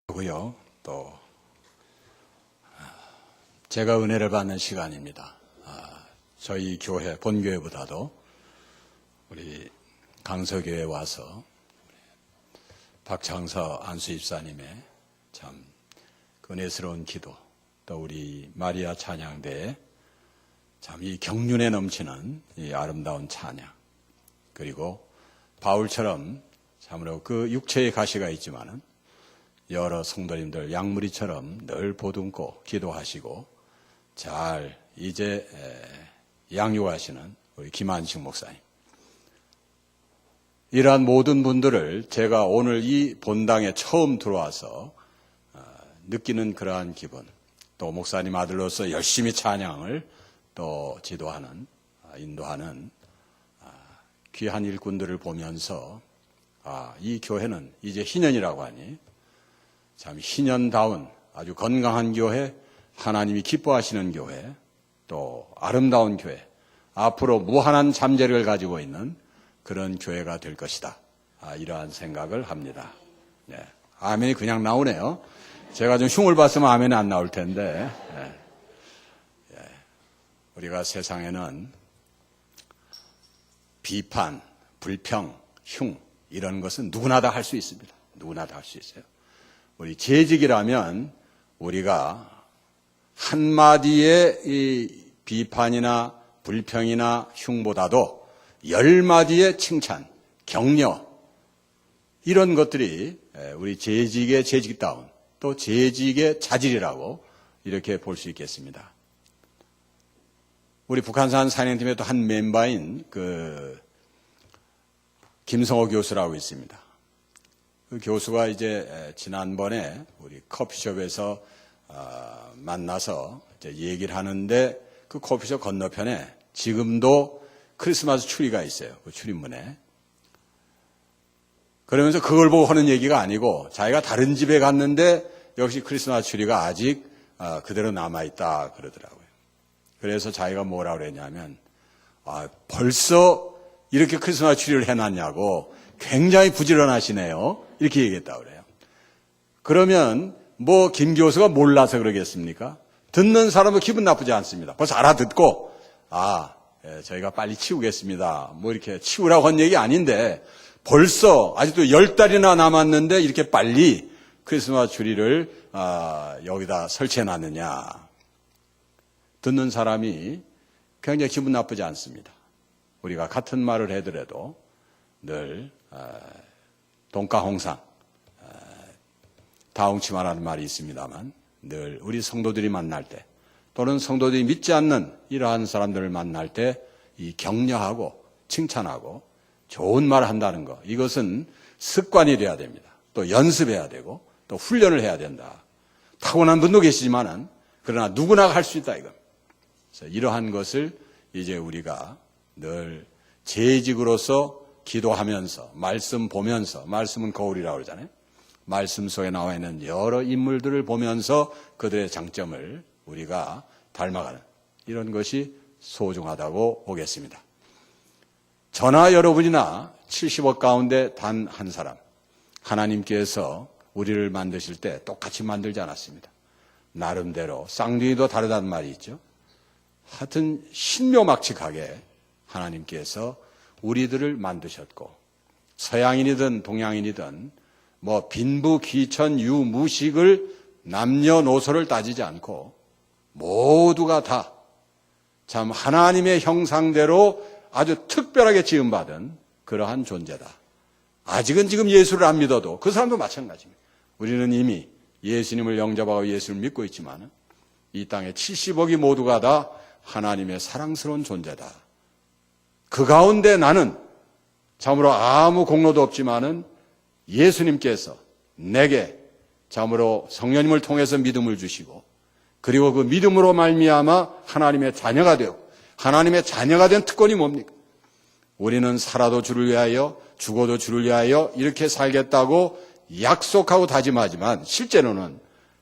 고요. 또 제가 은혜를 받는 시간입니다. 저희 교회 본교회보다도 우리 강서교회에 와서 박창서 안수집사님의 참 은혜스러운 기도, 또 우리 마리아 찬양대에 참 이 경륜에 넘치는 이 아름다운 찬양, 그리고 바울처럼 참으로 그 육체의 가시가 있지만은 여러 성도님들 양무리처럼 늘 보듬고 기도하시고 잘 이제 양육하시는 우리 김한식 목사님, 이러한 모든 분들을 제가 오늘 이 본당에 처음 들어와서 느끼는 그러한 기분, 또 목사님 아들로서 열심히 찬양을 또 지도하는, 인도하는 귀한 일꾼들을 보면서 이 교회는 이제 희년이라고 하니 참 희년다운 아주 건강한 교회, 하나님이 기뻐하시는 교회, 또 아름다운 교회, 앞으로 무한한 잠재력을 가지고 있는 그런 교회가 될 것이다. 이러한 생각을 합니다. 네. 아멘이 그냥 나오네요. 제가 좀 흉을 봤으면 아멘이 안 나올 텐데, 우리가 세상에는 비판, 불평, 흉 이런 것은 누구나 다 할 수 있습니다. 누구나 다 할 수 있어요. 우리 재직이라면 우리가 한마디의 이 비판이나 불평이나 흉보다도 10마디의 칭찬, 격려, 이런 것들이 우리 재직의 재직다운, 또 재직의 자질이라고 이렇게 볼 수 있겠습니다. 우리 북한산 사령팀의 또 한 멤버인 김성호 교수라고 있습니다. 그 교수가 이제 지난번에 우리 커피숍에서 만나서 이제 얘기를 하는데, 그 커피숍 건너편에 지금도 크리스마스 추리가 있어요. 그 출입문에. 그러면서 그걸 보고 하는 얘기가 아니고 자기가 다른 집에 갔는데 역시 크리스마스 추리가 아직 그대로 남아있다 그러더라고요. 그래서 자기가 뭐라고 그랬냐면, 벌써 이렇게 크리스마스 추리를 해놨냐고 굉장히 부지런하시네요. 이렇게 얘기했다고 그래요. 그러면 뭐 김 교수가 몰라서 그러겠습니까? 듣는 사람도 기분 나쁘지 않습니다. 벌써 알아듣고 저희가 빨리 치우겠습니다. 뭐 이렇게 치우라고 한 얘기 아닌데 벌써 아직도 10달이나 남았는데 이렇게 빨리 크리스마스 추리를 여기다 설치해놨느냐. 듣는 사람이 굉장히 기분 나쁘지 않습니다. 우리가 같은 말을 해더라도 늘 돈가홍상, 다홍치마라는 말이 있습니다만, 늘 우리 성도들이 만날 때, 또는 성도들이 믿지 않는 이러한 사람들을 만날 때 이 격려하고 칭찬하고 좋은 말을 한다는 것, 이것은 습관이 돼야 됩니다. 또 연습해야 되고 또 훈련을 해야 된다. 타고난 분도 계시지만은 그러나 누구나 할 수 있다 이겁니다. 그래서 이러한 것을 이제 우리가 늘 재직으로서 기도하면서, 말씀 보면서, 말씀은 거울이라고 그러잖아요. 말씀 속에 나와 있는 여러 인물들을 보면서 그들의 장점을 우리가 닮아가는, 이런 것이 소중하다고 보겠습니다. 저나 여러분이나 70억 가운데 단 한 사람, 하나님께서 우리를 만드실 때 똑같이 만들지 않았습니다. 나름대로 쌍둥이도 다르다는 말이 있죠. 하여튼 신묘막측하게 하나님께서 우리들을 만드셨고, 서양인이든 동양인이든 뭐 빈부 귀천 유무식을 남녀노소를 따지지 않고 모두가 다 참 하나님의 형상대로 아주 특별하게 지음받은 그러한 존재다. 아직은 지금 예수를 안 믿어도 그 사람도 마찬가지입니다. 우리는 이미 예수님을 영접하고 예수를 믿고 있지만 이 땅에 70억이 모두가 다 하나님의 사랑스러운 존재다. 그 가운데 나는 참으로 아무 공로도 없지만은 예수님께서 내게 참으로 성령님을 통해서 믿음을 주시고, 그리고 그 믿음으로 말미암아 하나님의 자녀가 되고, 하나님의 자녀가 된 특권이 뭡니까? 우리는 살아도 주를 위하여 죽어도 주를 위하여 이렇게 살겠다고 약속하고 다짐하지만 실제로는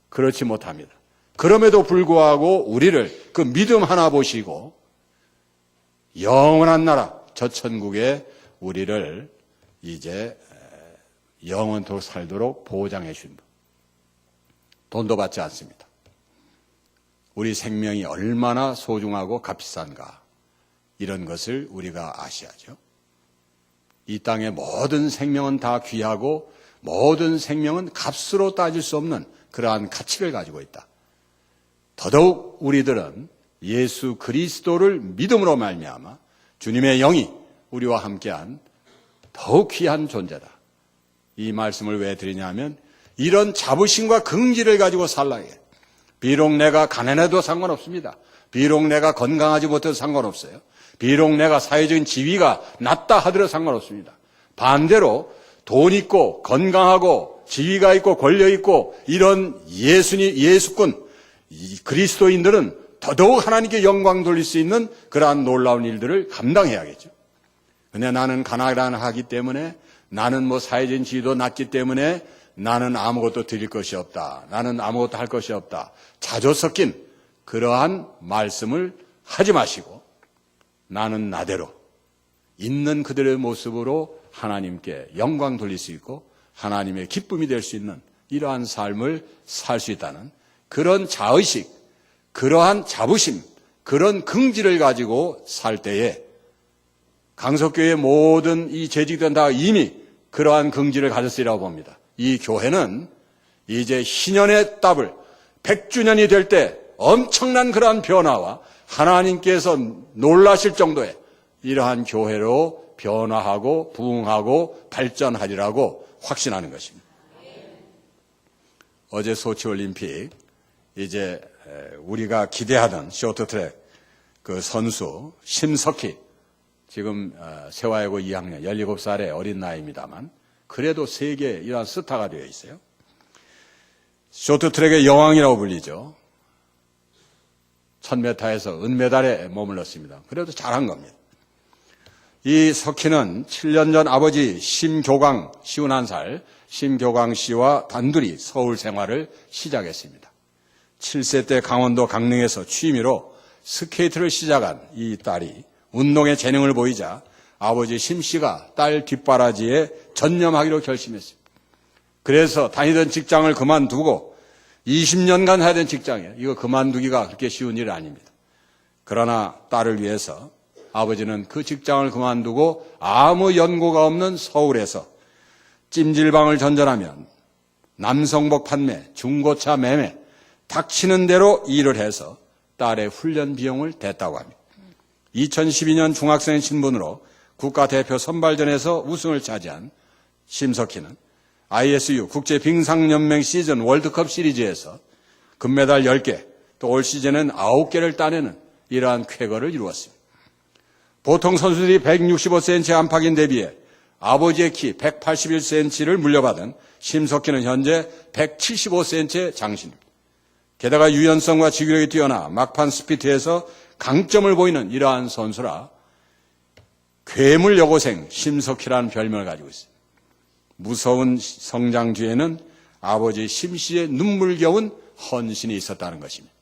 그렇지 못합니다. 그럼에도 불구하고 우리를 그 믿음 하나 보시고 영원한 나라, 저 천국에 우리를 이제 영원토록 살도록 보장해 주신 분. 돈도 받지 않습니다. 우리 생명이 얼마나 소중하고 값비싼가, 이런 것을 우리가 아셔야죠. 이 땅의 모든 생명은 다 귀하고 모든 생명은 값으로 따질 수 없는 그러한 가치를 가지고 있다. 더더욱 우리들은 예수 그리스도를 믿음으로 말미암아 주님의 영이 우리와 함께한 더욱 귀한 존재다. 이 말씀을 왜 드리냐면, 이런 자부심과 긍지를 가지고 살라게. 비록 내가 가난해도 상관없습니다. 비록 내가 건강하지 못해도 상관없어요. 비록 내가 사회적인 지위가 낮다 하더라도 상관없습니다. 반대로 돈 있고 건강하고 지위가 있고 권력 있고 이런 예수군 그리스도인들은 더더욱 하나님께 영광 돌릴 수 있는 그러한 놀라운 일들을 감당해야겠죠. 근데 나는 가난하기 때문에, 나는 사회적인 지위도 낮기 때문에 나는 아무것도 드릴 것이 없다, 나는 아무것도 할 것이 없다, 자조 섞인 그러한 말씀을 하지 마시고, 나는 나대로 있는 그들의 모습으로 하나님께 영광 돌릴 수 있고 하나님의 기쁨이 될 수 있는 이러한 삶을 살 수 있다는 그런 자의식, 그러한 자부심, 그런 긍지를 가지고 살 때에 강석교회의 모든 이 재직들은 다 이미 그러한 긍지를 가졌으리라고 봅니다. 이 교회는 이제 희년의 답을 100주년이 될 때 엄청난 그러한 변화와 하나님께서 놀라실 정도의 이러한 교회로 변화하고 부흥하고 발전하리라고 확신하는 것입니다. 어제 소치올림픽, 이제 우리가 기대하던 쇼트트랙 그 선수 심석희, 지금 세화여고 2학년 17살의 어린 나이입니다만 그래도 세계 이러한 스타가 되어 있어요. 쇼트트랙의 여왕이라고 불리죠. 1000m에서 은메달에 머물렀습니다. 그래도 잘한 겁니다. 이 석희는 7년 전 아버지 심교광, 51살 심교광 씨와 단둘이 서울 생활을 시작했습니다. 7세 때 강원도 강릉에서 취미로 스케이트를 시작한 이 딸이 운동에 재능을 보이자 아버지 심 씨가 딸 뒷바라지에 전념하기로 결심했습니다. 그래서 다니던 직장을 그만두고 20년간 해야 되는 직장이에요. 이거 그만두기가 그렇게 쉬운 일은 아닙니다. 그러나 딸을 위해서 아버지는 그 직장을 그만두고 아무 연고가 없는 서울에서 찜질방을 전전하면 남성복 판매, 중고차 매매, 닥치는 대로 일을 해서 딸의 훈련 비용을 댔다고 합니다. 2012년 중학생 신분으로 국가대표 선발전에서 우승을 차지한 심석희는 ISU 국제빙상연맹 시즌 월드컵 시리즈에서 금메달 10개, 또 올 시즌은 9개를 따내는 이러한 쾌거를 이루었습니다. 보통 선수들이 165cm 안팎인 대비해 아버지의 키 181cm를 물려받은 심석희는 현재 175cm의 장신입니다. 게다가 유연성과 지구력이 뛰어나 막판 스피트에서 강점을 보이는 이러한 선수라 괴물 여고생 심석희라는 별명을 가지고 있습니다. 무서운 성장 뒤에는 아버지 심 씨의 눈물겨운 헌신이 있었다는 것입니다.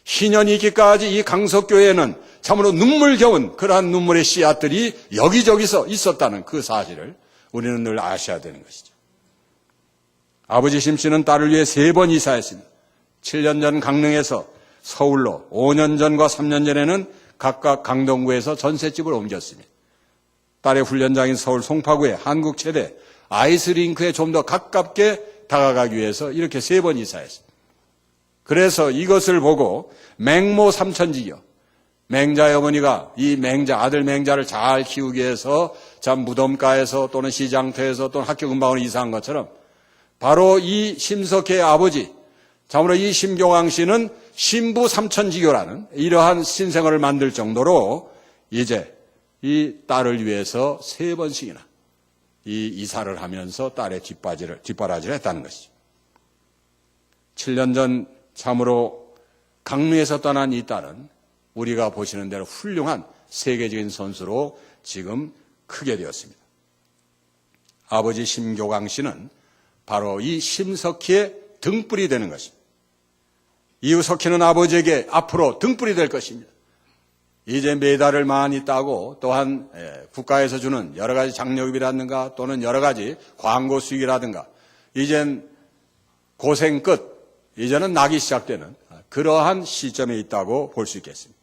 희년이 있기까지 이 강석교회에는 참으로 눈물겨운 그러한 눈물의 씨앗들이 여기저기서 있었다는 그 사실을 우리는 늘 아셔야 되는 것이죠. 아버지 심 씨는 딸을 위해 3번 이사했습니다. 7년 전 강릉에서 서울로, 5년 전과 3년 전에는 각각 강동구에서 전셋집을 옮겼습니다. 딸의 훈련장인 서울 송파구의 한국 최대 아이스링크에 좀 더 가깝게 다가가기 위해서 이렇게 3번 이사했습니다. 그래서 이것을 보고 맹모 삼천지교, 맹자의 어머니가 이 아들 맹자를 잘 키우기 위해서 참 무덤가에서 또는 시장터에서 또는 학교 근방으로 이사한 것처럼 바로 이 심석희의 아버지, 참으로 이 심교광 씨는 신부 삼천지교라는 이러한 신생아를 만들 정도로 이제 이 딸을 위해서 3번씩이나 이 이사를 하면서 딸의 뒷바라지를 했다는 것이죠. 7년 전 참으로 강릉에서 떠난 이 딸은 우리가 보시는 대로 훌륭한 세계적인 선수로 지금 크게 되었습니다. 아버지 심교광 씨는 바로 이 심석희의 등불이 되는 것입니다. 이후 석희는 아버지에게 앞으로 등불이 될 것입니다. 이제 메달을 많이 따고 또한 국가에서 주는 여러 가지 장려급이라든가 또는 여러 가지 광고 수익이라든가 이젠 고생 끝, 이제는 나기 시작되는 그러한 시점에 있다고 볼 수 있겠습니다.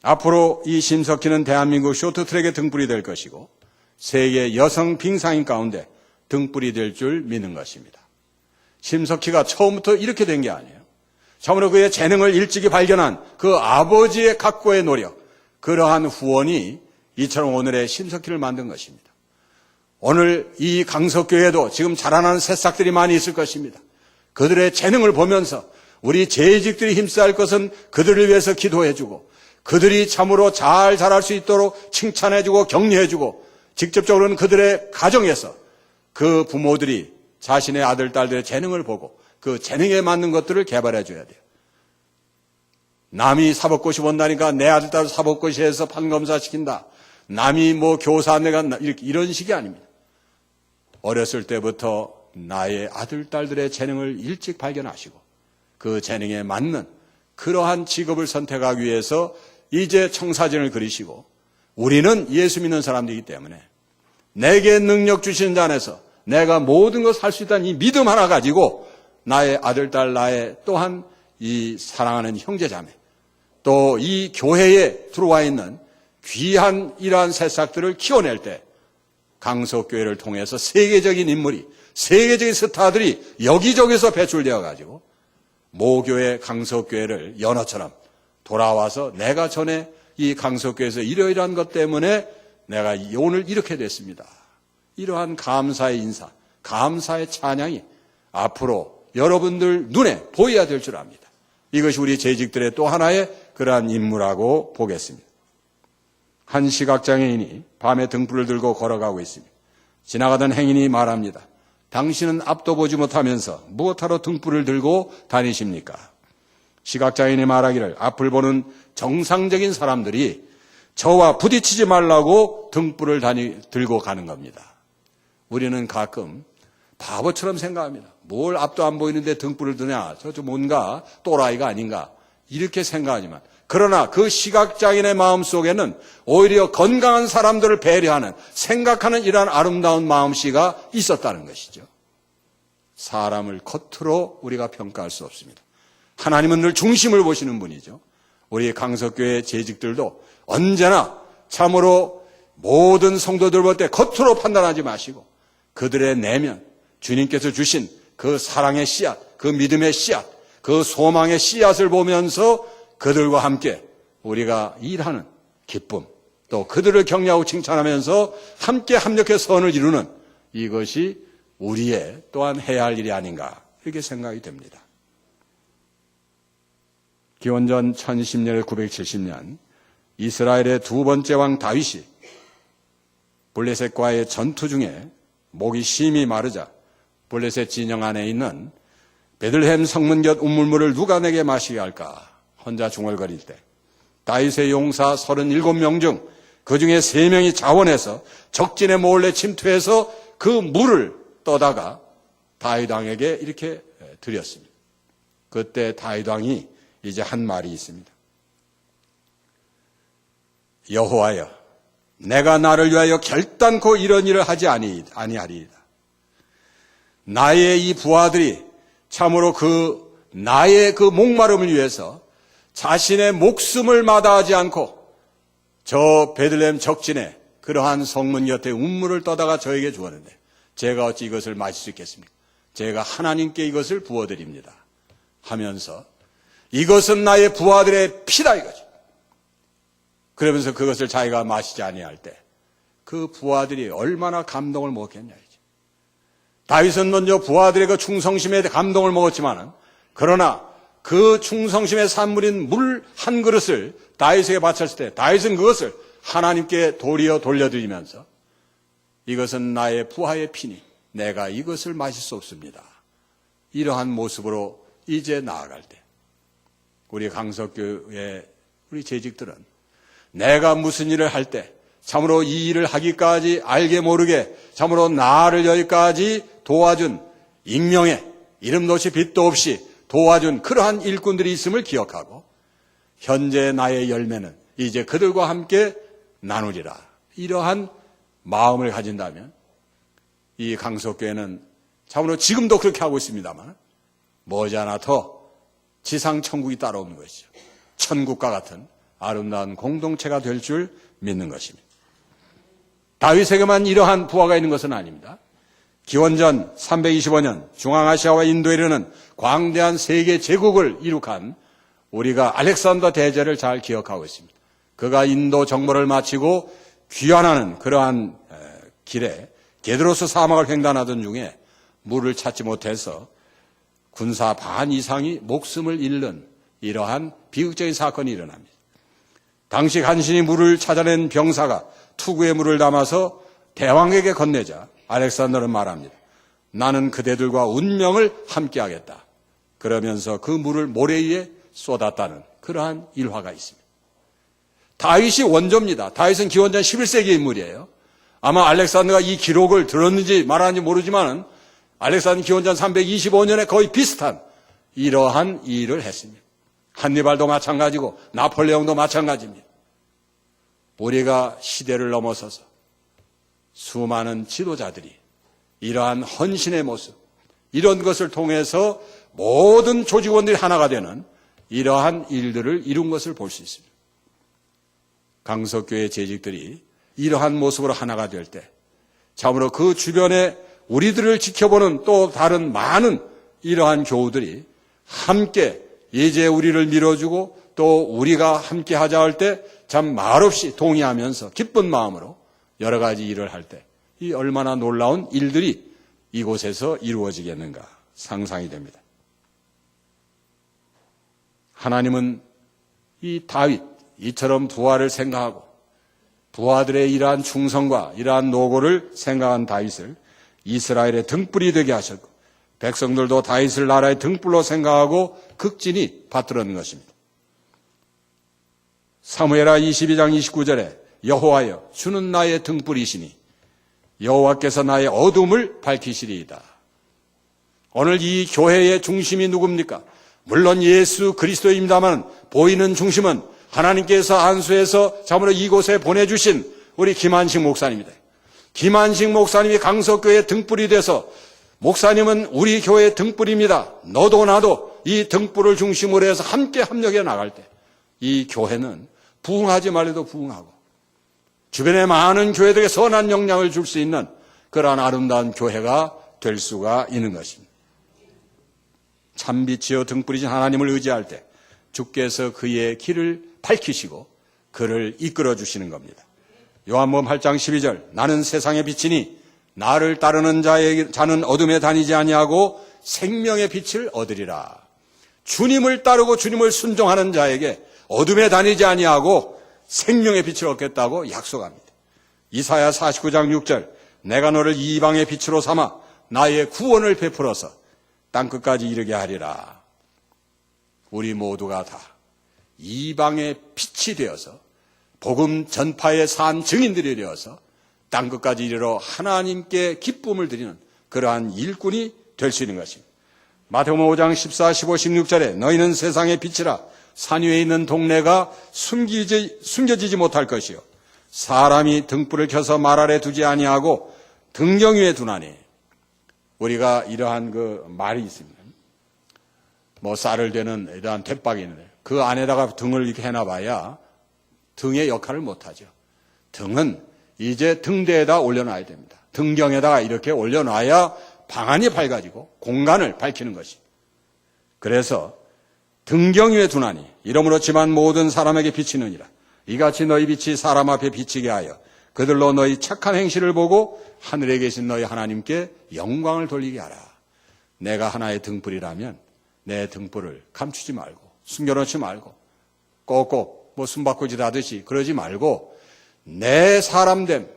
앞으로 이 심석희는 대한민국 쇼트트랙의 등불이 될 것이고 세계 여성 빙상인 가운데 등불이 될 줄 믿는 것입니다. 심석희가 처음부터 이렇게 된 게 아니에요. 참으로 그의 재능을 일찍이 발견한 그 아버지의 각고의 노력, 그러한 후원이 이처럼 오늘의 심석희를 만든 것입니다. 오늘 이 강석교회에도 지금 자라나는 새싹들이 많이 있을 것입니다. 그들의 재능을 보면서 우리 재직들이 힘써야 할 것은 그들을 위해서 기도해주고 그들이 참으로 잘 자랄 수 있도록 칭찬해주고 격려해주고 직접적으로는 그들의 가정에서 그 부모들이 자신의 아들, 딸들의 재능을 보고 그 재능에 맞는 것들을 개발해줘야 돼요. 남이 사법고시 본다니까 내 아들, 딸 사법고시에서 판검사 시킨다. 남이 뭐 교사 내가 이런 식이 아닙니다. 어렸을 때부터 나의 아들, 딸들의 재능을 일찍 발견하시고 그 재능에 맞는 그러한 직업을 선택하기 위해서 이제 청사진을 그리시고 우리는 예수 믿는 사람들이기 때문에 내게 능력 주시는 자 안에서 내가 모든 것을 할 수 있다는 이 믿음 하나 가지고 나의 아들, 딸, 나의 또한 이 사랑하는 형제자매 또 이 교회에 들어와 있는 귀한 이러한 새싹들을 키워낼 때 강석교회를 통해서 세계적인 인물이 세계적인 스타들이 여기저기서 배출되어 가지고 모교회 강석교회를 연어처럼 돌아와서 내가 전에 이 강석교회에서 이러이러한 것 때문에 내가 오늘 이렇게 됐습니다. 이러한 감사의 인사, 감사의 찬양이 앞으로 여러분들 눈에 보여야 될 줄 압니다. 이것이 우리 재직들의 또 하나의 그러한 임무라고 보겠습니다. 한 시각장애인이 밤에 등불을 들고 걸어가고 있습니다. 지나가던 행인이 말합니다. 당신은 앞도 보지 못하면서 무엇하러 등불을 들고 다니십니까? 시각장애인이 말하기를 앞을 보는 정상적인 사람들이 저와 부딪히지 말라고 등불을 들고 가는 겁니다. 우리는 가끔 바보처럼 생각합니다. 뭘 앞도 안 보이는데 등불을 드냐? 저 뭔가 또라이가 아닌가? 이렇게 생각하지만 그러나 그 시각장애인의 마음속에는 오히려 건강한 사람들을 배려하는 생각하는 이러한 아름다운 마음씨가 있었다는 것이죠. 사람을 겉으로 우리가 평가할 수 없습니다. 하나님은 늘 중심을 보시는 분이죠. 우리 강석교회 재직들도 언제나 참으로 모든 성도들 볼 때 겉으로 판단하지 마시고 그들의 내면 주님께서 주신 그 사랑의 씨앗, 그 믿음의 씨앗, 그 소망의 씨앗을 보면서 그들과 함께 우리가 일하는 기쁨, 또 그들을 격려하고 칭찬하면서 함께 합력해 선을 이루는 이것이 우리의 또한 해야 할 일이 아닌가 이렇게 생각이 됩니다. 기원전 1010년 970년 이스라엘의 두 번째 왕 다윗이 블레셋과의 전투 중에 목이 심히 마르자 블레셋 진영 안에 있는 베들레헴 성문 곁 우물물을 누가 내게 마시게 할까 혼자 중얼거릴 때 다윗의 용사 37명 중 그중에 3명이 자원해서 적진에 몰래 침투해서 그 물을 떠다가 다윗 왕에게 이렇게 드렸습니다. 그때 다윗 왕이 이제 한 말이 있습니다. 여호와여, 내가 나를 위하여 결단코 이런 일을 하지 아니하리이다. 나의 이 부하들이 참으로 나의 그 목마름을 위해서 자신의 목숨을 마다하지 않고 저 베들레헴 적진에 그러한 성문 곁에 운물을 떠다가 저에게 주었는데 제가 어찌 이것을 마실 수 있겠습니까? 제가 하나님께 이것을 부어드립니다 하면서 이것은 나의 부하들의 피다 이거죠. 그러면서 그것을 자기가 마시지 아니할 때 그 부하들이 얼마나 감동을 먹었겠냐. 다윗은 먼저 부하들의 그 충성심에 감동을 먹었지만은 그러나 그 충성심의 산물인 물 한 그릇을 다윗에게 바쳤을 때 다윗은 그것을 하나님께 도리어 돌려드리면서 이것은 나의 부하의 피니 내가 이것을 마실 수 없습니다. 이러한 모습으로 이제 나아갈 때 우리 강석교회 우리 재직들은 내가 무슨 일을 할 때 참으로 이 일을 하기까지 알게 모르게 참으로 나를 여기까지 도와준 익명의 이름도 없이 빛도 없이 도와준 그러한 일꾼들이 있음을 기억하고 현재 나의 열매는 이제 그들과 함께 나누리라. 이러한 마음을 가진다면 이 강석교회는 참으로 지금도 그렇게 하고 있습니다만 머지않아 더 지상 천국이 따라오는 것이죠. 천국과 같은 아름다운 공동체가 될 줄 믿는 것입니다. 다윗에게만 이러한 부하가 있는 것은 아닙니다. 기원전 325년 중앙아시아와 인도에 이르는 광대한 세계 제국을 이룩한 우리가 알렉산더 대제를 잘 기억하고 있습니다. 그가 인도 정벌을 마치고 귀환하는 그러한 길에 게드로스 사막을 횡단하던 중에 물을 찾지 못해서 군사 반 이상이 목숨을 잃는 이러한 비극적인 사건이 일어납니다. 당시 간신히 물을 찾아낸 병사가 투구에 물을 담아서 대왕에게 건네자 알렉산더는 말합니다. 나는 그대들과 운명을 함께하겠다. 그러면서 그 물을 모래 위에 쏟았다는 그러한 일화가 있습니다. 다윗이 원조입니다. 다윗은 기원전 11세기 인물이에요. 아마 알렉산더가 이 기록을 들었는지 말았는지 모르지만 알렉산더 기원전 325년에 거의 비슷한 이러한 일을 했습니다. 한니발도 마찬가지고 나폴레옹도 마찬가지입니다. 우리가 시대를 넘어서서 수많은 지도자들이 이러한 헌신의 모습, 이런 것을 통해서 모든 조직원들이 하나가 되는 이러한 일들을 이룬 것을 볼 수 있습니다. 강석교회 재직들이 이러한 모습으로 하나가 될 때 참으로 그 주변에 우리들을 지켜보는 또 다른 많은 이러한 교우들이 함께 예제 우리를 밀어주고 또 우리가 함께 하자 할 때 참 말없이 동의하면서 기쁜 마음으로 여러 가지 일을 할 때 이 얼마나 놀라운 일들이 이곳에서 이루어지겠는가 상상이 됩니다. 하나님은 이 다윗 이처럼 부하를 생각하고 부하들의 이러한 충성과 이러한 노고를 생각한 다윗을 이스라엘의 등불이 되게 하셨고 백성들도 다윗을 나라의 등불로 생각하고 극진히 받들었는 것입니다. 사무엘하 22장 29절에 여호와여 주는 나의 등불이시니 여호와께서 나의 어둠을 밝히시리이다. 오늘 이 교회의 중심이 누굽니까? 물론 예수 그리스도입니다만 보이는 중심은 하나님께서 안수해서 참으로 이곳에 보내주신 우리 김한식 목사님입니다. 김한식 목사님이 강석교회의 등불이 돼서 목사님은 우리 교회의 등불입니다. 너도 나도 이 등불을 중심으로 해서 함께 협력해 나갈 때 이 교회는 부흥하지 말래도 부흥하고 주변의 많은 교회들에게 선한 영향을 줄 수 있는 그러한 아름다운 교회가 될 수가 있는 것입니다. 참빛이여 등불이신 하나님을 의지할 때 주께서 그의 길을 밝히시고 그를 이끌어 주시는 겁니다. 요한복음 8장 12절 나는 세상의 빛이니 나를 따르는 자는 어둠에 다니지 아니하고 생명의 빛을 얻으리라. 주님을 따르고 주님을 순종하는 자에게 어둠에 다니지 아니하고 생명의 빛을 얻겠다고 약속합니다. 이사야 49장 6절 내가 너를 이방의 빛으로 삼아 나의 구원을 베풀어서 땅끝까지 이르게 하리라. 우리 모두가 다 이방의 빛이 되어서 복음 전파의 산 증인들이 되어서 땅끝까지 이르러 하나님께 기쁨을 드리는 그러한 일꾼이 될 수 있는 것입니다. 마태복음 5장 14, 15, 16절에 너희는 세상의 빛이라 산 위에 있는 동네가 숨겨지지 못할 것이요 사람이 등불을 켜서 말 아래 두지 아니하고 등경 위에 두나니. 우리가 이러한 그 말이 있습니다. 뭐 쌀을 되는 이러한 鉄박이 있는데 그 안에다가 등을 이렇게 해놔봐야 등의 역할을 못하죠. 등은 이제 등대에다 올려놔야 됩니다. 등경에다가 이렇게 올려놔야 방안이 밝아지고 공간을 밝히는 것입니다. 그래서 등경 위에 두나니 이러므로 지만 모든 사람에게 비치느니라. 이같이 너희 빛이 사람 앞에 비치게 하여 그들로 너희 착한 행실을 보고 하늘에 계신 너희 하나님께 영광을 돌리게 하라. 내가 하나의 등불이라면 내 등불을 감추지 말고 숨겨놓지 말고 꼭꼭 뭐 숨바꾸질 하듯이 그러지 말고 내 사람됨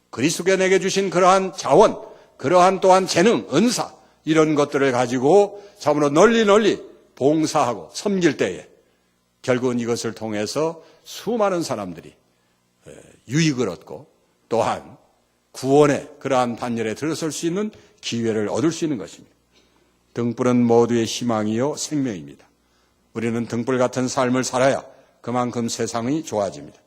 그리스도께 내게 주신 그러한 자원 그러한 또한 재능 은사 이런 것들을 가지고 참으로 널리 봉사하고 섬길 때에 결국은 이것을 통해서 수많은 사람들이 유익을 얻고 또한 구원의 그러한 반열에 들어설 수 있는 기회를 얻을 수 있는 것입니다. 등불은 모두의 희망이요 생명입니다. 우리는 등불 같은 삶을 살아야 그만큼 세상이 좋아집니다.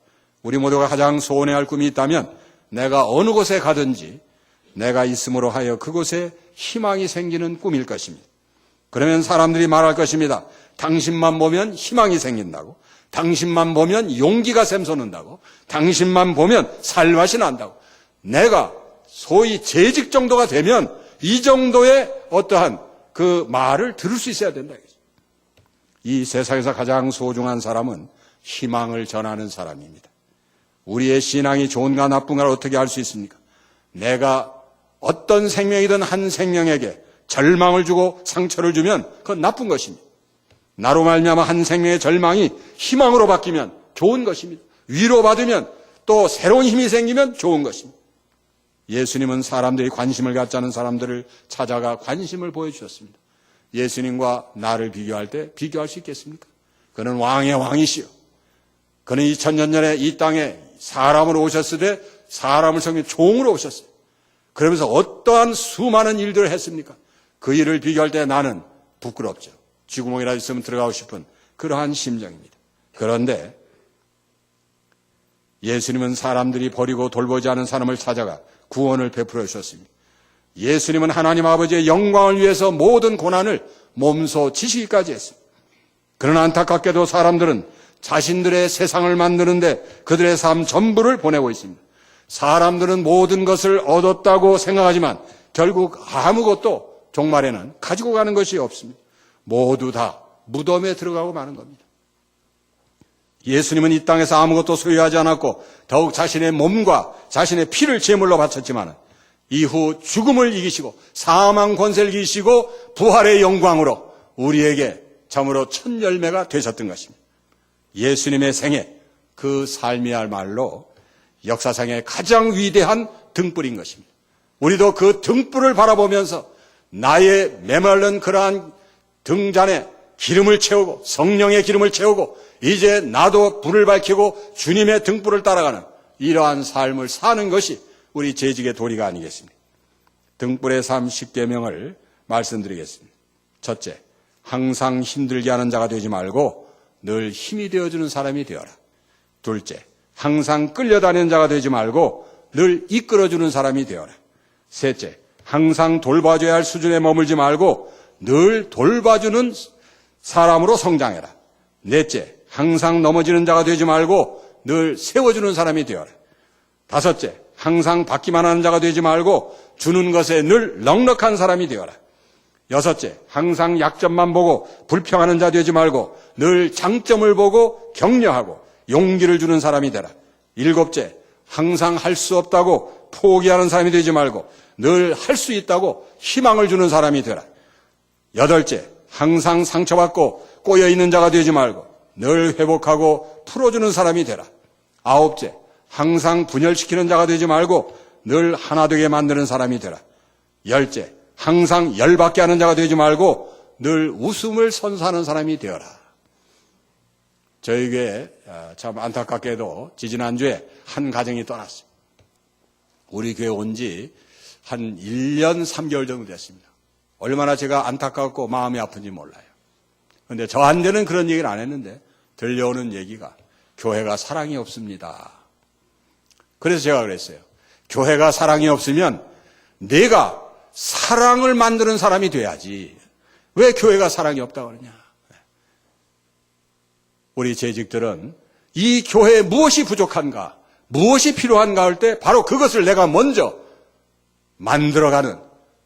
우리 모두가 가장 소원해야 할 꿈이 있다면 내가 어느 곳에 가든지 내가 있음으로 하여 그곳에 희망이 생기는 꿈일 것입니다. 그러면 사람들이 말할 것입니다. 당신만 보면 희망이 생긴다고. 당신만 보면 용기가 샘솟는다고. 당신만 보면 살맛이 난다고. 내가 소위 재직 정도가 되면 이 정도의 어떠한 그 말을 들을 수 있어야 된다. 이 세상에서 가장 소중한 사람은 희망을 전하는 사람입니다. 우리의 신앙이 좋은가 나쁜가를 어떻게 알 수 있습니까? 내가 어떤 생명이든 한 생명에게 절망을 주고 상처를 주면 그건 나쁜 것입니다. 나로 말미암아 한 생명의 절망이 희망으로 바뀌면 좋은 것입니다. 위로받으면 또 새로운 힘이 생기면 좋은 것입니다. 예수님은 사람들이 관심을 갖지 않은 사람들을 찾아가 관심을 보여주셨습니다. 예수님과 나를 비교할 때 비교할 수 있겠습니까? 그는 왕의 왕이시요. 그는 2000년 전에 이 땅에 사람으로 오셨을 때 사람을 섬기는 종으로 오셨어요. 그러면서 어떠한 수많은 일들을 했습니까? 그 일을 비교할 때 나는 부끄럽죠. 쥐구멍이라도 있으면 들어가고 싶은 그러한 심정입니다. 그런데 예수님은 사람들이 버리고 돌보지 않은 사람을 찾아가 구원을 베풀어 주셨습니다. 예수님은 하나님 아버지의 영광을 위해서 모든 고난을 몸소 지시기까지 했습니다. 그러나 안타깝게도 사람들은 자신들의 세상을 만드는데 그들의 삶 전부를 보내고 있습니다. 사람들은 모든 것을 얻었다고 생각하지만 결국 아무것도 종말에는 가지고 가는 것이 없습니다. 모두 다 무덤에 들어가고 마는 겁니다. 예수님은 이 땅에서 아무것도 소유하지 않았고 더욱 자신의 몸과 자신의 피를 제물로 바쳤지만 이후 죽음을 이기시고 사망 권세를 이기시고 부활의 영광으로 우리에게 참으로 첫 열매가 되셨던 것입니다. 예수님의 생애, 그 삶이야말로 역사상의 가장 위대한 등불인 것입니다. 우리도 그 등불을 바라보면서 나의 메말른 그러한 등잔에 기름을 채우고 성령의 기름을 채우고 이제 나도 불을 밝히고 주님의 등불을 따라가는 이러한 삶을 사는 것이 우리 재직의 도리가 아니겠습니까? 등불의 삶 10계명을 말씀드리겠습니다. 첫째, 항상 힘들게 하는 자가 되지 말고 늘 힘이 되어주는 사람이 되어라. 둘째, 항상 끌려다니는 자가 되지 말고 늘 이끌어주는 사람이 되어라. 셋째, 항상 돌봐줘야 할 수준에 머물지 말고 늘 돌봐주는 사람으로 성장해라. 넷째, 항상 넘어지는 자가 되지 말고 늘 세워주는 사람이 되어라. 다섯째, 항상 받기만 하는 자가 되지 말고 주는 것에 늘 넉넉한 사람이 되어라. 여섯째, 항상 약점만 보고 불평하는 자 되지 말고 늘 장점을 보고 격려하고 용기를 주는 사람이 되라. 일곱째, 항상 할 수 없다고 포기하는 사람이 되지 말고 늘 할 수 있다고 희망을 주는 사람이 되라. 여덟째, 항상 상처받고 꼬여있는 자가 되지 말고 늘 회복하고 풀어주는 사람이 되라. 아홉째, 항상 분열시키는 자가 되지 말고 늘 하나 되게 만드는 사람이 되라. 열째, 항상 열받게 하는 자가 되지 말고 늘 웃음을 선사하는 사람이 되어라. 저희 교회 참 안타깝게도 지지난주에 한 가정이 떠났어요. 우리 교회 온 지 한 1년 3개월 정도 됐습니다. 얼마나 제가 안타깝고 마음이 아픈지 몰라요. 그런데 저한테는 그런 얘기를 안 했는데 들려오는 얘기가 교회가 사랑이 없습니다. 그래서 제가 그랬어요. 교회가 사랑이 없으면 내가 사랑을 만드는 사람이 돼야지. 왜 교회가 사랑이 없다고 그러냐. 우리 재직들은 이 교회에 무엇이 부족한가, 무엇이 필요한가 할 때 바로 그것을 내가 먼저 만들어가는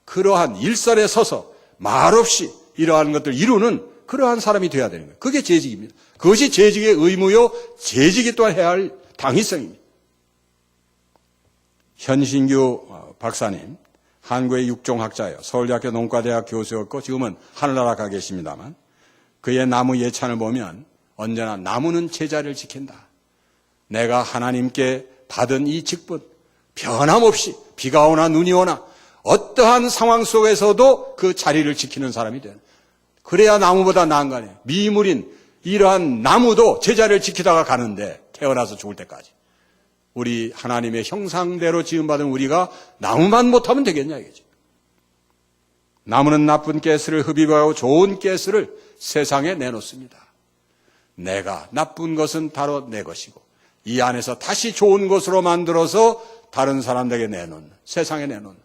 그러한 일선에 서서 말없이 이러한 것들 이루는 그러한 사람이 되어야 되는 거예요. 그게 재직입니다. 그것이 재직의 의무요, 재직이 또한 해야 할 당위성입니다. 현신규 박사님, 한국의 육종학자예요. 서울대학교 농과대학 교수였고 지금은 하늘나라 가 계십니다만 그의 나무 예찬을 보면 언제나 나무는 제자리를 지킨다. 내가 하나님께 받은 이 직분 변함없이 비가 오나 눈이 오나 어떠한 상황 속에서도 그 자리를 지키는 사람이 되는. 그래야 나무보다 나은 거 아니에요. 미물인 이러한 나무도 제자리를 지키다가 가는데 태어나서 죽을 때까지. 우리 하나님의 형상대로 지음받은 우리가 나무만 못하면 되겠냐 이거지. 나무는 나쁜 가스를 흡입하고 좋은 가스를 세상에 내놓습니다. 내가 나쁜 것은 바로 내 것이고 이 안에서 다시 좋은 것으로 만들어서 다른 사람들에게 내놓는, 세상에 내놓는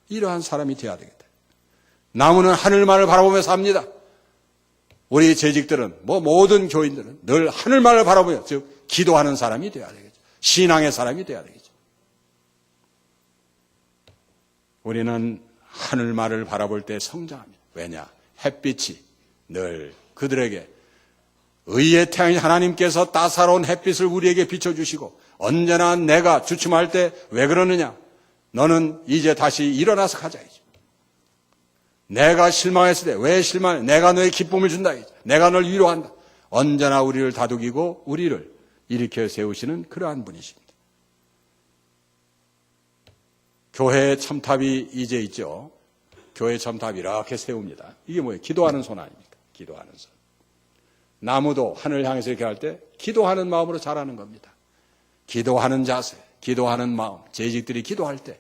이러한 사람이 되어야 되겠다. 나무는 하늘만을 바라보며 삽니다. 우리 재직들은 모든 교인들은 늘 하늘만을 바라보며 즉 기도하는 사람이 되어야 되겠죠. 신앙의 사람이 되어야 되겠죠. 우리는 하늘만을 바라볼 때 성장합니다. 왜냐? 햇빛이 늘 그들에게 의의 태양인 하나님께서 따사로운 햇빛을 우리에게 비춰주시고 언제나 내가 주춤할 때 왜 그러느냐? 너는 이제 다시 일어나서 가자. 내가 실망했을 때 왜 실망해? 내가 너의 기쁨을 준다. 내가 널 위로한다. 언제나 우리를 다독이고 우리를 일으켜 세우시는 그러한 분이십니다. 교회의 첨탑이 이제 있죠. 교회 첨탑 이렇게 세웁니다. 이게 뭐예요? 기도하는 손 아닙니까? 기도하는 손. 나무도 하늘을 향해서 이렇게 할 때 기도하는 마음으로 자라는 겁니다. 기도하는 자세, 기도하는 마음, 재직들이 기도할 때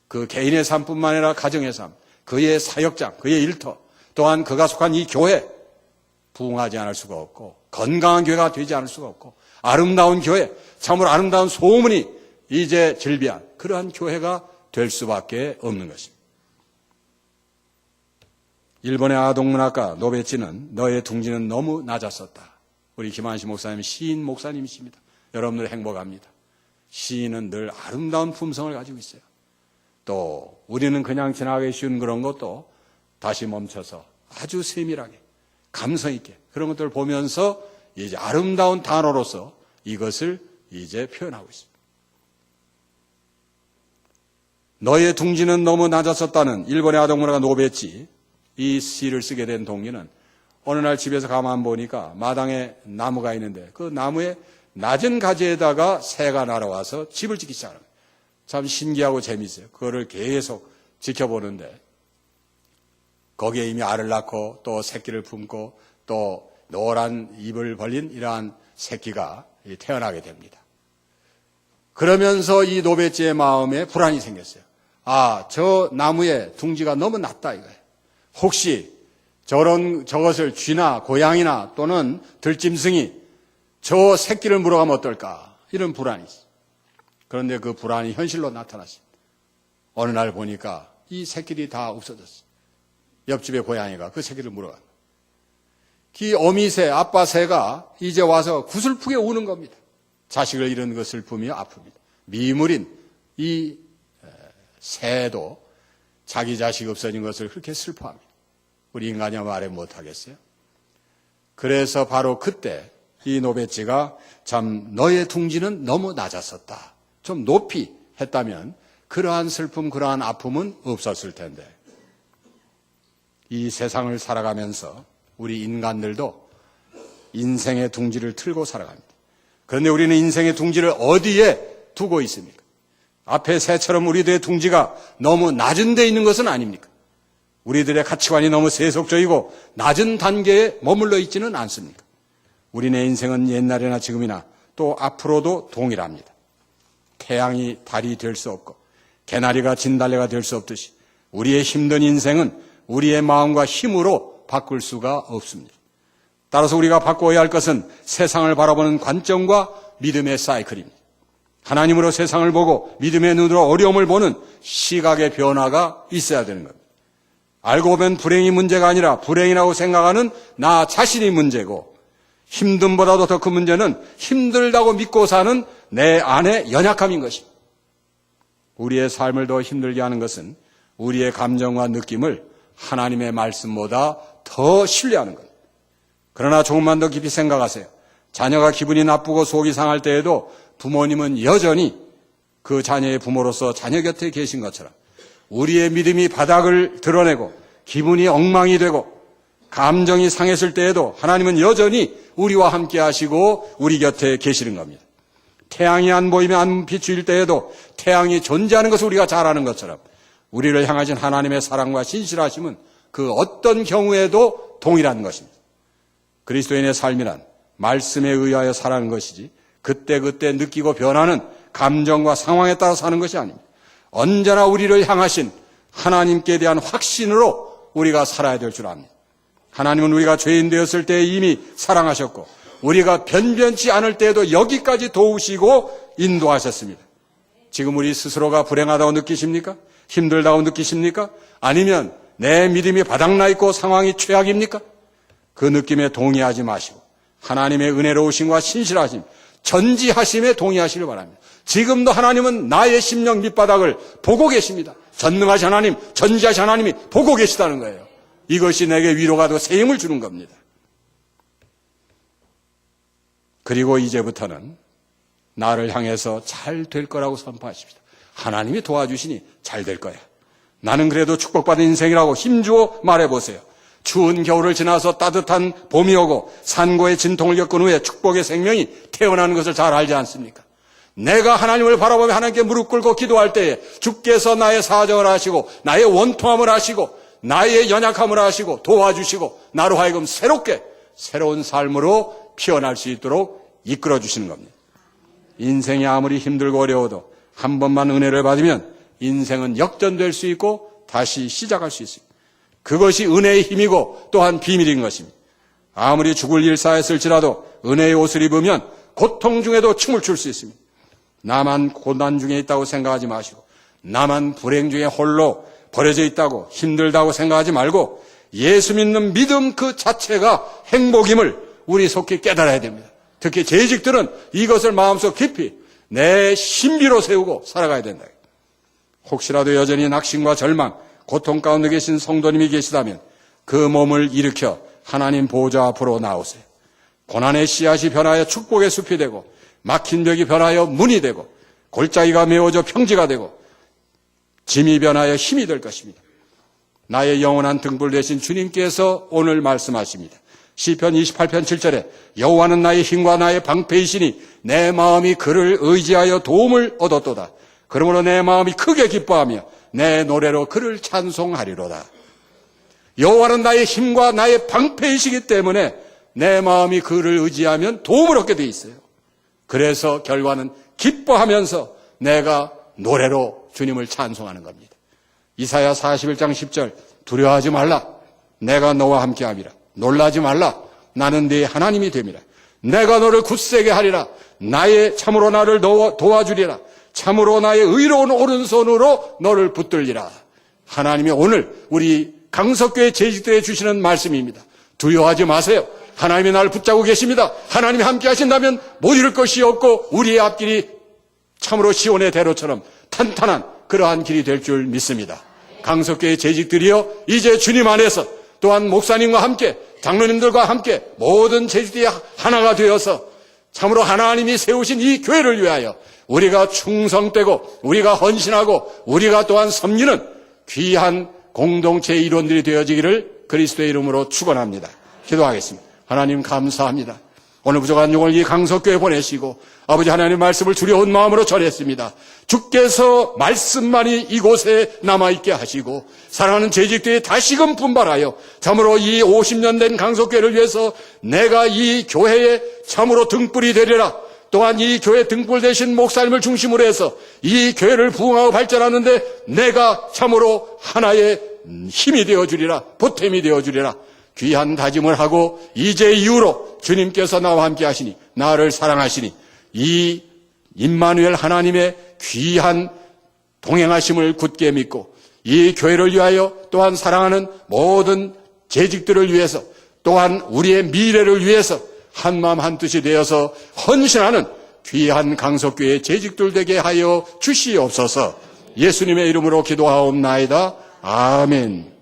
그 개인의 삶뿐만 아니라 가정의 삶, 그의 사역장, 그의 일터, 또한 그가 속한 이 교회 부흥하지 않을 수가 없고 건강한 교회가 되지 않을 수가 없고 아름다운 교회, 참으로 아름다운 소문이 이제 즐비한 그러한 교회가 될 수밖에 없는 것입니다. 일본의 아동문학가 노베치는 너의 둥지는 너무 낮았었다. 우리 김한시 목사님 시인 목사님이십니다. 여러분들 행복합니다. 시인은 늘 아름다운 품성을 가지고 있어요. 또 우리는 그냥 지나가기 쉬운 그런 것도 다시 멈춰서 아주 세밀하게 감성 있게 그런 것들을 보면서 이제 아름다운 단어로서 이것을 이제 표현하고 있습니다. 너의 둥지는 너무 낮았었다는 일본의 아동문학가 노베치 이 시를 쓰게 된 동기는 어느 날 집에서 가만 보니까 마당에 나무가 있는데 그 나무에 낮은 가지에다가 새가 날아와서 집을 짓기 시작합니다. 참 신기하고 재미있어요. 그거를 계속 지켜보는데 거기에 이미 알을 낳고 또 새끼를 품고 또 노란 입을 벌린 이러한 새끼가 태어나게 됩니다. 그러면서 이 노베치의 마음에 불안이 생겼어요. 아, 저 나무의 둥지가 너무 낮다 이거예요. 혹시 저것을 쥐나 고양이나 또는 들짐승이 저 새끼를 물어가면 어떨까? 이런 불안이 있어요. 그런데 그 불안이 현실로 나타났습니다. 어느 날 보니까 이 새끼들이 다 없어졌어요. 옆집의 고양이가 그 새끼를 물어갑니다. 이 어미새, 아빠 새가 이제 와서 구슬프게 우는 겁니다. 자식을 잃은 그 슬픔이 아픕니다. 미물인 이 새도 자기 자식 없어진 것을 그렇게 슬퍼합니다. 우리 인간이 말해 못하겠어요? 그래서 바로 그때 이 노베치가 참 너의 둥지는 너무 낮았었다. 좀 높이 했다면 그러한 슬픔, 그러한 아픔은 없었을 텐데 이 세상을 살아가면서 우리 인간들도 인생의 둥지를 틀고 살아갑니다. 그런데 우리는 인생의 둥지를 어디에 두고 있습니까? 앞에 새처럼 우리들의 둥지가 너무 낮은 데 있는 것은 아닙니까? 우리들의 가치관이 너무 세속적이고 낮은 단계에 머물러 있지는 않습니까? 우리네 인생은 옛날이나 지금이나 또 앞으로도 동일합니다. 태양이 달이 될 수 없고 개나리가 진달래가 될 수 없듯이 우리의 힘든 인생은 우리의 마음과 힘으로 바꿀 수가 없습니다. 따라서 우리가 바꿔야 할 것은 세상을 바라보는 관점과 믿음의 사이클입니다. 하나님으로 세상을 보고 믿음의 눈으로 어려움을 보는 시각의 변화가 있어야 되는 겁니다. 알고 보면 불행이 문제가 아니라 불행이라고 생각하는 나 자신이 문제고 힘듦보다도 더 큰 문제는 힘들다고 믿고 사는 내 안의 연약함인 것입니다. 우리의 삶을 더 힘들게 하는 것은 우리의 감정과 느낌을 하나님의 말씀보다 더 신뢰하는 겁니다. 그러나 조금만 더 깊이 생각하세요. 자녀가 기분이 나쁘고 속이 상할 때에도 부모님은 여전히 그 자녀의 부모로서 자녀 곁에 계신 것처럼 우리의 믿음이 바닥을 드러내고 기분이 엉망이 되고 감정이 상했을 때에도 하나님은 여전히 우리와 함께 하시고 우리 곁에 계시는 겁니다. 태양이 안 보이면 안 비추일 때에도 태양이 존재하는 것을 우리가 잘 아는 것처럼 우리를 향하신 하나님의 사랑과 신실하심은 그 어떤 경우에도 동일한 것입니다. 그리스도인의 삶이란 말씀에 의하여 살아가는 것이지 그때그때 느끼고 변하는 감정과 상황에 따라 사는 것이 아닙니다. 언제나 우리를 향하신 하나님께 대한 확신으로 우리가 살아야 될 줄 압니다. 하나님은 우리가 죄인 되었을 때 이미 사랑하셨고 우리가 변변치 않을 때에도 여기까지 도우시고 인도하셨습니다. 지금 우리 스스로가 불행하다고 느끼십니까? 힘들다고 느끼십니까? 아니면 내 믿음이 바닥나 있고 상황이 최악입니까? 그 느낌에 동의하지 마시고 하나님의 은혜로우심과 신실하심, 전지하심에 동의하시길 바랍니다. 지금도 하나님은 나의 심령 밑바닥을 보고 계십니다. 전능하신 하나님, 전지하신 하나님이 보고 계시다는 거예요. 이것이 내게 위로가 되고 새 힘을 주는 겁니다. 그리고 이제부터는 나를 향해서 잘 될 거라고 선포하십시다. 하나님이 도와주시니 잘 될 거야. 나는 그래도 축복받은 인생이라고 힘주어 말해보세요. 추운 겨울을 지나서 따뜻한 봄이 오고 산고의 진통을 겪은 후에 축복의 생명이 태어나는 것을 잘 알지 않습니까? 내가 하나님을 바라보며 하나님께 무릎 꿇고 기도할 때에 주께서 나의 사정을 아시고 나의 원통함을 아시고 나의 연약함을 아시고 도와주시고 나로 하여금 새로운 삶으로 피어날 수 있도록 이끌어 주시는 겁니다. 인생이 아무리 힘들고 어려워도 한 번만 은혜를 받으면 인생은 역전될 수 있고 다시 시작할 수 있습니다. 그것이 은혜의 힘이고 또한 비밀인 것입니다. 아무리 죽을 일사했을지라도 은혜의 옷을 입으면 고통 중에도 춤을 출 수 있습니다. 나만 고난 중에 있다고 생각하지 마시고 나만 불행 중에 홀로 버려져 있다고 힘들다고 생각하지 말고 예수 믿는 믿음 그 자체가 행복임을 우리 속히 깨달아야 됩니다. 특히 재직들은 이것을 마음속 깊이 내 신비로 세우고 살아가야 된다. 혹시라도 여전히 낙심과 절망, 고통 가운데 계신 성도님이 계시다면 그 몸을 일으켜 하나님 보좌 앞으로 나오세요. 고난의 씨앗이 변하여 축복의 숲이 되고 막힌 벽이 변하여 문이 되고 골짜기가 메워져 평지가 되고 짐이 변하여 힘이 될 것입니다. 나의 영원한 등불 되신 주님께서 오늘 말씀하십니다. 시편 28편 7절에 여호와는 나의 힘과 나의 방패이시니 내 마음이 그를 의지하여 도움을 얻었도다. 그러므로 내 마음이 크게 기뻐하며 내 노래로 그를 찬송하리로다. 여호와는 나의 힘과 나의 방패이시기 때문에 내 마음이 그를 의지하면 도움을 얻게 돼 있어요. 그래서 결과는 기뻐하면서 내가 노래로 주님을 찬송하는 겁니다. 이사야 41장 10절 두려워하지 말라. 내가 너와 함께함이라. 놀라지 말라. 나는 네 하나님이 됨이라. 내가 너를 굳세게 하리라. 참으로 나를 도와주리라. 참으로 나의 의로운 오른손으로 너를 붙들리라. 하나님이 오늘 우리 강석교회 재직들에 주시는 말씀입니다. 두려워하지 마세요. 하나님이 나를 붙잡고 계십니다. 하나님이 함께 하신다면 못 잃을 것이 없고 우리의 앞길이 참으로 시온의 대로처럼 탄탄한 그러한 길이 될 줄 믿습니다. 강석교회 재직들이여 이제 주님 안에서 또한 목사님과 함께 장로님들과 함께 모든 재직들이 하나가 되어서 참으로 하나님이 세우신 이 교회를 위하여 우리가 충성되고 우리가 헌신하고 우리가 또한 섬기는 귀한 공동체의 일원들이 되어지기를 그리스도의 이름으로 축원합니다. 기도하겠습니다. 하나님 감사합니다. 오늘 부족한 용을 이 강석교에 보내시고 아버지 하나님의 말씀을 두려운 마음으로 전했습니다. 주께서 말씀만이 이곳에 남아있게 하시고 사랑하는 재직들이 다시금 분발하여 참으로 이 50년 된 강석교회를 위해서 내가 이 교회에 참으로 등불이 되리라. 또한 이 교회 등불 되신 목사님을 중심으로 해서 이 교회를 부흥하고 발전하는데 내가 참으로 하나의 힘이 되어주리라. 보탬이 되어주리라. 귀한 다짐을 하고 이제 이후로 주님께서 나와 함께 하시니 나를 사랑하시니 이 임마누엘 하나님의 귀한 동행하심을 굳게 믿고 이 교회를 위하여 또한 사랑하는 모든 재직들을 위해서 또한 우리의 미래를 위해서 한마음 한뜻이 되어서 헌신하는 귀한 강석교회 재직들 되게 하여 주시옵소서. 예수님의 이름으로 기도하옵나이다. 아멘.